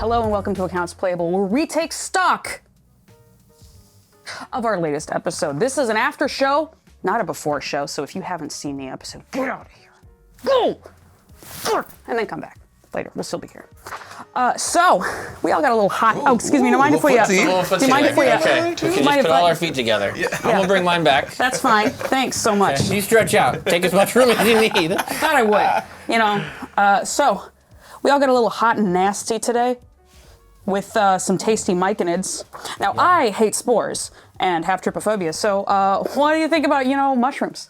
Hello and welcome to Accounts Playable, where we take stock of our latest episode. This is an after show, not a before show, so if you haven't seen the episode, get out of here. Go! And then come back later. We'll still be here. So, we all got a little hot... Oh, excuse me. Do you mind if we... A little footsie. Do you mind if we... Okay, we can just put all our feet together. Yeah. I'm going to bring mine back. That's fine. Thanks so much. Okay. You stretch out. Take as much room as you need. Thought I would. You know, so, we all got a little hot and nasty today with some tasty myconids. Now, I hate spores and have trypophobia, so what do you think about, mushrooms?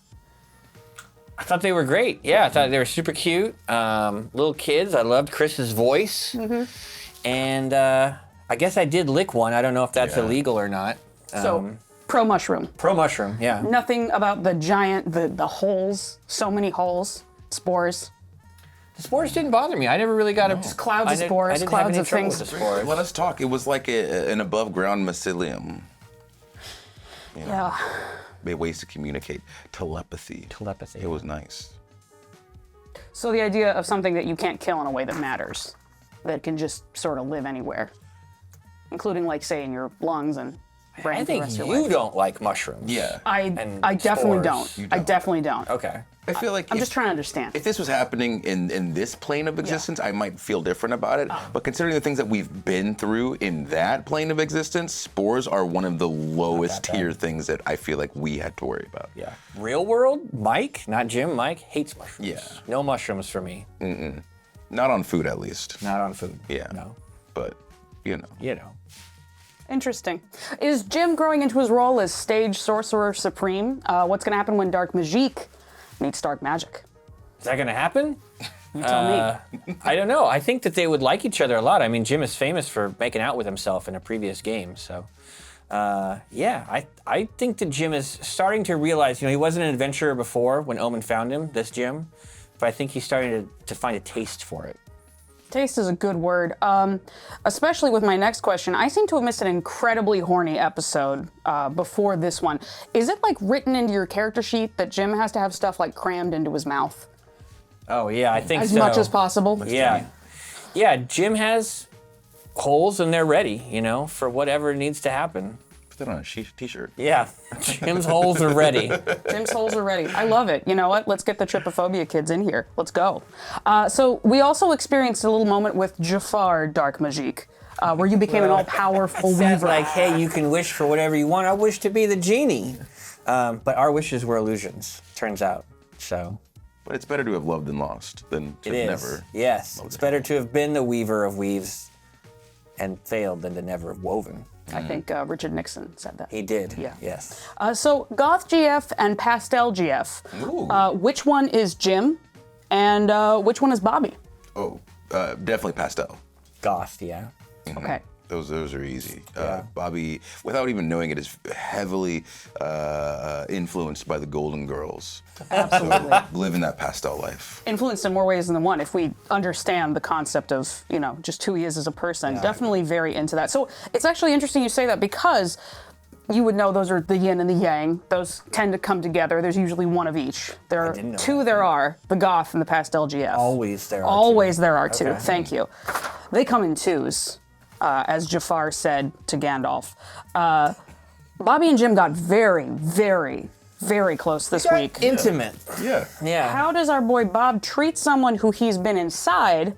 I thought they were great. Yeah, I thought they were super cute. Little kids. I loved Chris's voice. Mm-hmm. And I guess I did lick one. I don't know if that's illegal or not. So, pro-mushroom. Pro-mushroom, yeah. Nothing about the giant, the holes, so many holes, spores. The spores didn't bother me. I never really got Just clouds of spores, I didn't clouds have any of trouble things. with the spores. Let us talk. It was like an above ground mycelium. Yeah. Ways to communicate. Telepathy. Telepathy. It was nice. So the idea of something that you can't kill in a way that matters, that can just sort of live anywhere, including, like, say, in your lungs and brain. I for the rest think of your you life. don't like mushrooms. Yeah. I definitely spores. don't. I definitely don't. Okay. I feel like I'm just trying to understand. if this was happening in this plane of existence, I might feel different about it. But considering the things that we've been through in that plane of existence, spores are one of the lowest tier things that I feel like we had to worry about. Yeah. Real world, Mike, not Jim, Mike hates mushrooms. Yeah. No mushrooms for me. Not on food, at least. Not on food. Yeah. No. But, You know. Interesting. Is Jim growing into his role as stage sorcerer supreme? What's going to happen when Dark Magique meets Dark Magic? Is that going to happen? You tell me. I don't know. I think that they would like each other a lot. I mean, Jim is famous for making out with himself in a previous game. So, I think that Jim is starting to realize, he wasn't an adventurer before when Omen found him, this Jim. But I think he's starting to find a taste for it. Taste is a good word. Especially with my next question, I seem to have missed an incredibly horny episode before this one. Is it like written into your character sheet that Jim has to have stuff like crammed into his mouth? Oh, yeah, I think As so. much as possible? Yeah. Yeah, Jim has holes and they're ready, for whatever needs to happen. put that on a t-shirt. Yeah, Jim's holes are ready. Jim's holes are ready. I love it. You know what? Let's get the trypophobia kids in here. Let's go. So we also experienced a little moment with Jafar Dark Magique, where you became an all-powerful Sounds weaver. like, hey, you can wish for whatever you want. I wish to be the genie. But our wishes were illusions, turns out. So But it's better to have loved than lost than to it is. never. Yes, it's better to have been the weaver of weaves and failed than to never have woven. I think Richard Nixon said that. He did. Yeah. Yes. So Goth GF and Pastel GF. Which one is Jim, and which one is Bobby? Oh, definitely pastel. Goth, yeah. Okay. Those are easy. Yeah. Bobby, without even knowing it, is heavily influenced by the Golden Girls. Absolutely. So, living that pastel life. Influenced in more ways than one if we understand the concept of, just who he is as a person. Definitely very into that. So it's actually interesting you say that because you would know those are the yin and the yang. Those tend to come together. There's usually one of each. There are didn't know two that. there are, the Goth and the Pastel GF. Always there are Always two. there are two. Okay. Thank you. They come in twos, as Jafar said to Gandalf. Bobby and Jim got very, very, very close this week. Intimate. Yeah. Yeah. How does our boy Bob treat someone who he's been inside,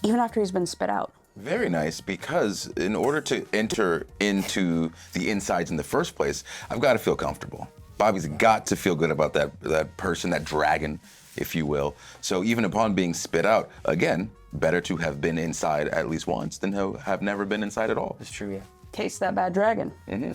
even after he's been spit out? Very nice, because in order to enter into the insides in the first place, I've got to feel comfortable. Bobby's got to feel good about that person, that dragon, if you will. So even upon being spit out, again, better to have been inside at least once than have never been inside at all. It's true, yeah. Taste that bad dragon. Mm-hmm.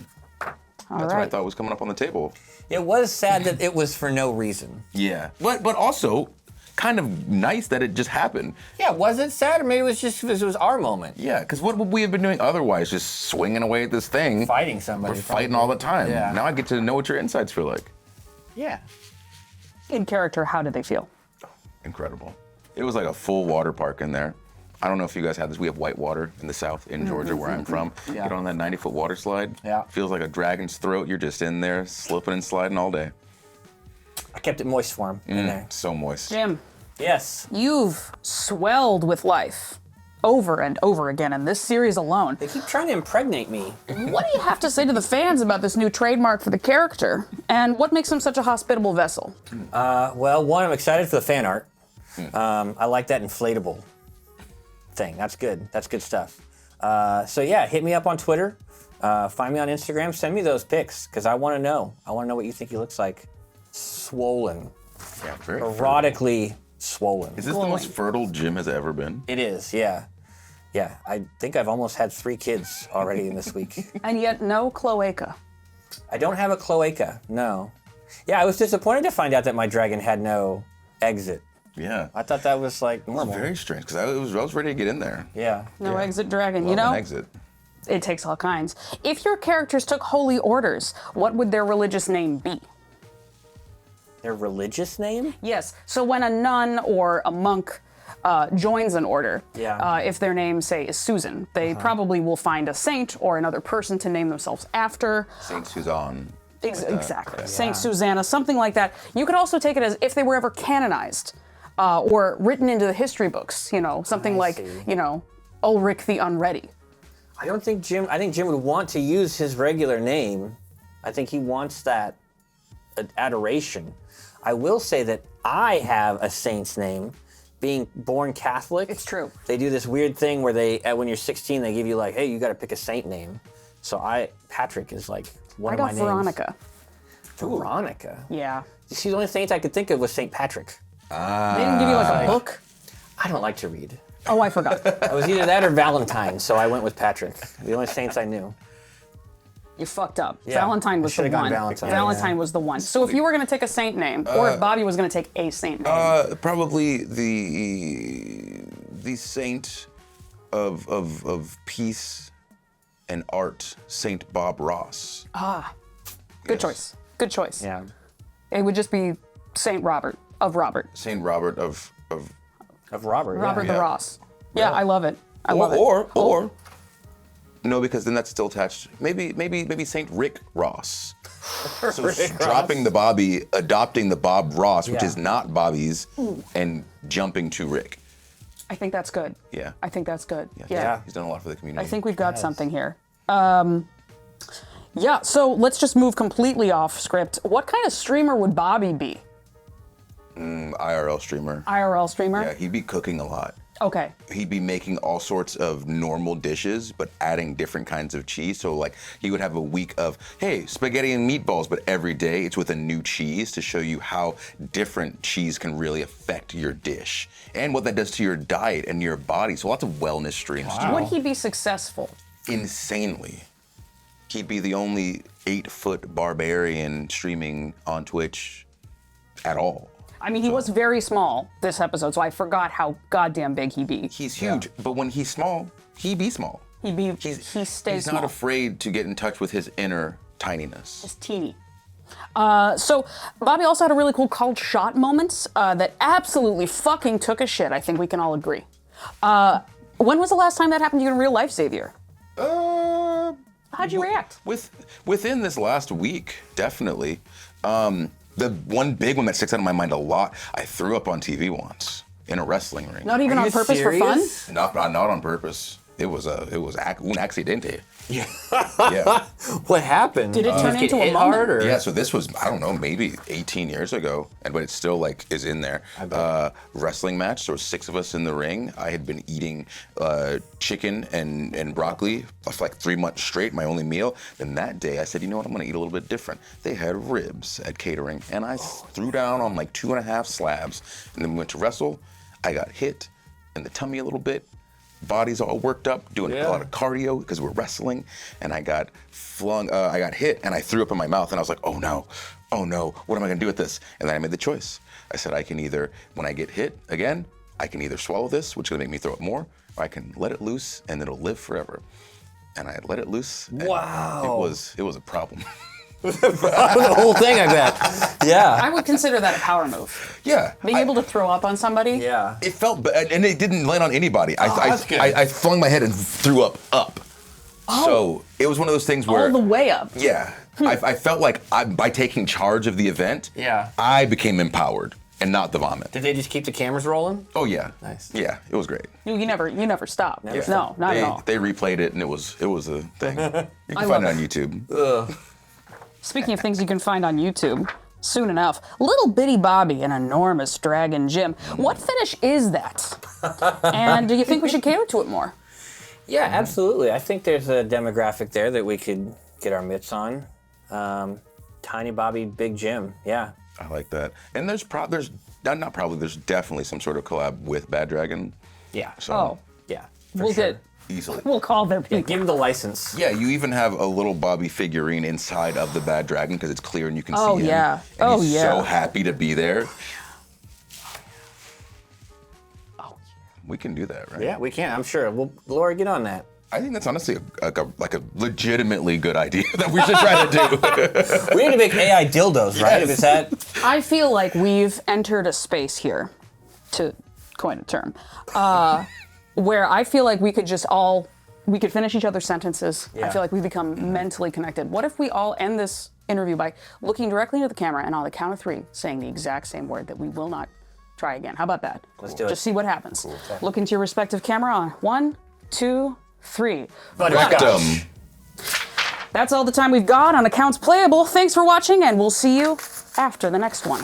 All That's right. what I thought was coming up on the table. It was sad that it was for no reason. Yeah. But also, kind of nice that it just happened. Yeah, was it sad or maybe it was just because it was our moment? Yeah, because what would we have been doing otherwise? Just swinging away at this thing. Fighting somebody. We're fighting all the time. Yeah. Now I get to know what your insides feel like. Yeah. In character, how did they feel? Incredible. It was like a full water park in there. I don't know if you guys have this. We have white water in the south, in Georgia, where I'm from. Yeah. Get on that 90-foot water slide. Yeah. Feels like a dragon's throat. You're just in there, slipping and sliding all day. I kept it moist for him in there. So moist. Jim, Yes. you've swelled with life over and over again in this series alone. They keep trying to impregnate me. What do you have to say to the fans about this new trademark for the character? And what makes him such a hospitable vessel? Well, one, I'm excited for the fan art. I like that inflatable thing. That's good. That's good stuff. So yeah, hit me up on Twitter. Find me on Instagram. Send me those pics because I want to know. I want to know what you think he looks like. Swollen. Yeah, very Erotically swollen. Is this the most fertile Jim has ever been? It is, yeah. Yeah, I think I've almost had 3 kids already in this week. And yet no cloaca. I don't have a cloaca, no. Yeah, I was disappointed to find out that my dragon had no exit. Yeah. I thought that was like normal. Very strange, because I was ready to get in there. Yeah. No exit dragon. Love You know, an exit. it takes all kinds. If your characters took holy orders, what would their religious name be? Their religious name? Yes. So when a nun or a monk joins an order, Yeah. if their name, say, is Susan, they probably will find a saint or another person to name themselves after. Saint Suzanne. Exactly. Saint Susanna, something like that. You could also take it as if they were ever canonized or written into the history books, you know, something like, see. you know, Ulrich the Unready. I think Jim would want to use his regular name. I think he wants that adoration. I will say that I have a saint's name. Being born Catholic, It's true. They do this weird thing where when you're 16, they give you like, hey, you got to pick a saint name. So Patrick is like one I of my got names. Veronica. Veronica. Yeah. See, the only saint I could think of was Saint Patrick. They didn't give you like a book? I don't like to read. Oh, I forgot. It was either that or Valentine, so I went with Patrick. The only saints I knew. You fucked up. Yeah, Valentine I was the should've gone one. Valentine, was the one. So if you were going to take a saint name, or if Bobby was going to take a saint name, Probably the saint of peace and art, Saint Bob Ross. good choice. Good choice. Yeah. It would just be Saint Robert of Robert. Saint Robert of Of Robert. Robert yeah. the Ross. Yeah, I love it. I love it. or no, because then that's still attached. Maybe Saint Rick Ross. So dropping the Bobby, adopting the Bob Ross, which Yeah. is not Bobby's, and jumping to Rick. I think that's good. Yeah. I think that's good. Yeah. Yeah. He's done a lot for the community. I think we've got something here. Yeah, so let's just move completely off script. What kind of streamer would Bobby be? IRL streamer. IRL streamer? Yeah, he'd be cooking a lot. Okay. He'd be making all sorts of normal dishes, but adding different kinds of cheese. So like he would have a week of, hey, spaghetti and meatballs, but every day it's with a new cheese to show you how different cheese can really affect your dish and what that does to your diet and your body. So lots of wellness streams. too. Would he be successful? Insanely. He'd be the only 8-foot barbarian streaming on Twitch at all. I mean, he was very small this episode, so I forgot how goddamn big he be. He's huge, but when he's small, he be small. He stays He's small. not afraid to get in touch with his inner tininess. It's teeny. So Bobby also had a really cool called shot moments that absolutely fucking took a shit. I think we can all agree. When was the last time that happened to you in real life, Xavier? How'd you react? Within this last week, definitely. The one big one that sticks out in my mind a lot, I threw up on TV once in a wrestling ring. Not even on purpose for fun? Not on purpose. It was un accidente. Yeah. Yeah. What happened? Did it turn Just into get a hit moment? hard, or? Yeah, so this was, I don't know, maybe 18 years ago, but it still like is in there. Wrestling match, there were 6 of us in the ring. I had been eating chicken and broccoli for like 3 months straight, my only meal. Then that day I said, you know what, I'm gonna eat a little bit different. They had ribs at catering, and I threw down on like 2.5 slabs, and then we went to wrestle. I got hit in the tummy a little bit. Body's all worked up, doing a lot of cardio because we're wrestling, and I got I got hit, and I threw up in my mouth, and I was like, oh no, what am I gonna do with this? And then I made the choice. I said, I can either, when I get hit again, I can either swallow this, which is gonna make me throw up more, or I can let it loose, and it'll live forever. And I let it loose. And Wow. It was a problem. The whole thing, I bet. Yeah. I would consider that a power move. Yeah. Being able to throw up on somebody. Yeah. It felt, and it didn't land on anybody. that's good. I flung my head and threw up. So it was one of those things where All the way up. Yeah. I felt like by taking charge of the event, Yeah. I became empowered. and not the vomit. Did they just keep the cameras rolling? Oh yeah. Nice. Yeah, it was great. You never stop. Never No, stop. not at all. They replayed it, and it was a thing. You can find it on YouTube. Speaking of things you can find on YouTube, soon enough, Little Bitty Bobby and Enormous Dragon Jim. What finish is that? And do you think we should cater to it more? Yeah, absolutely. I think there's a demographic there that we could get our mitts on. Tiny Bobby, Big Jim. Yeah. I like that. And there's definitely some sort of collab with Bad Dragon. Yeah. So Oh, Yeah. we'll sure. easily. we'll call their people. Give him the license. Yeah, you even have a little Bobby figurine inside of the Bad Dragon because it's clear and you can Oh, see him. yeah. And Oh, he's yeah. so happy to be there. Oh, We can do that, right? Yeah, we can. I'm sure. Well, Laura, get on that. I think that's honestly like a legitimately good idea that we should try to do. We need to make AI dildos, right? If it's that. I feel like we've entered a space here, to coin a term, where I feel like we could finish each other's sentences. I Yeah. feel like we become mentally connected. What if we all end this interview by looking directly into the camera and on the count of 3 saying the exact same word that we will not try again? How about that? Let's do it. Just see what happens. Look into your respective camera on 1, 2, 3. Rectum. That's all the time we've got on Accounts Playable. Thanks for watching, and we'll see you after the next one.